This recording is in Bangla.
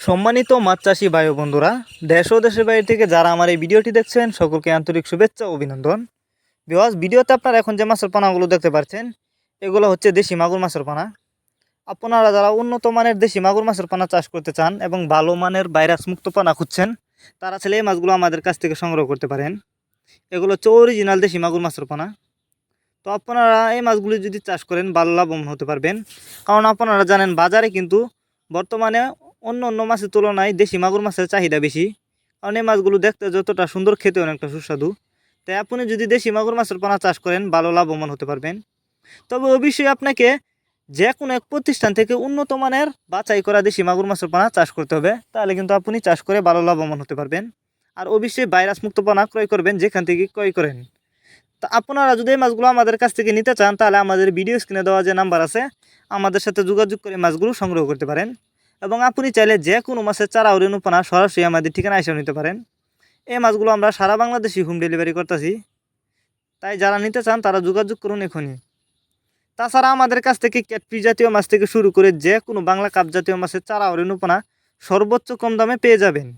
সম্মানিত মাছ চাষি ভাই ও বন্ধুরা, দেশ ও দেশের বাইরে থেকে যারা আমার এই ভিডিওটি দেখছেন সকলকে আন্তরিক শুভেচ্ছা ও অভিনন্দন। ভিডিওতে আপনারা এখন যে মাছের পানাগুলো দেখতে পাচ্ছেন এগুলো হচ্ছে দেশি মাগুর মাছের পানা। আপনারা যারা উন্নত মানের দেশি মাগুর মাছের পানা চাষ করতে চান এবং ভালো মানের ভাইরাস মুক্ত পানা খুঁজছেন তারা ছেলে এই মাছগুলো আমাদের কাছ থেকে সংগ্রহ করতে পারেন। এগুলো হচ্ছে অরিজিনাল দেশি মাগুর মাছের পানা। তো আপনারা এই মাছগুলি যদি চাষ করেন ভালো লাভবান হতে পারবেন, কারণ আপনারা জানেন বাজারে কিন্তু বর্তমানে অন্য অন্য মাছের তুলনায় দেশি মাগুর মাছের চাহিদা বেশি, কারণ এই মাছগুলো দেখতে যতটা সুন্দর খেতে অনেকটা সুস্বাদু। তাই আপনি যদি দেশি মাগুর মাছের পোনা চাষ করেন ভালো লাভবান হতে পারবেন। তবে অবশ্যই আপনাকে যে কোনো এক প্রতিষ্ঠান থেকে উন্নত মানের বাছাই করা দেশি মাগুর মাছের পোনা চাষ করতে হবে, তাহলে কিন্তু আপনি চাষ করে ভালো লাভবান হতে পারবেন। আর অবশ্যই ভাইরাস মুক্ত পোনা ক্রয় করবেন যেখান থেকে ক্রয় করেন। তা আপনারা যদি এই মাছগুলো আমাদের কাছ থেকে নিতে চান তাহলে আমাদের ভিডিও স্ক্রিনে দেওয়া যে নাম্বার আছে আমাদের সাথে যোগাযোগ করে মাছগুলো সংগ্রহ করতে পারেন। এবং আপনি চাইলে যে কোনো মাছের চারা ও রেণুপানা সরাসরি আমাদের ঠিকানা এসে নিতে পারেন। এই মাছগুলো আমরা সারা বাংলাদেশে হোম ডেলিভারি করতেছি, তাই যারা নিতে চান তারা যোগাযোগ করুন এখনই। তাছাড়া আমাদের কাছ থেকে ক্যাটফিশ জাতীয় মাছ থেকে শুরু করে যে কোনো বাংলা কাপ জাতীয় মাছের চারা ও রেণুপানা সর্বোচ্চ কম দামে পেয়ে যাবেন।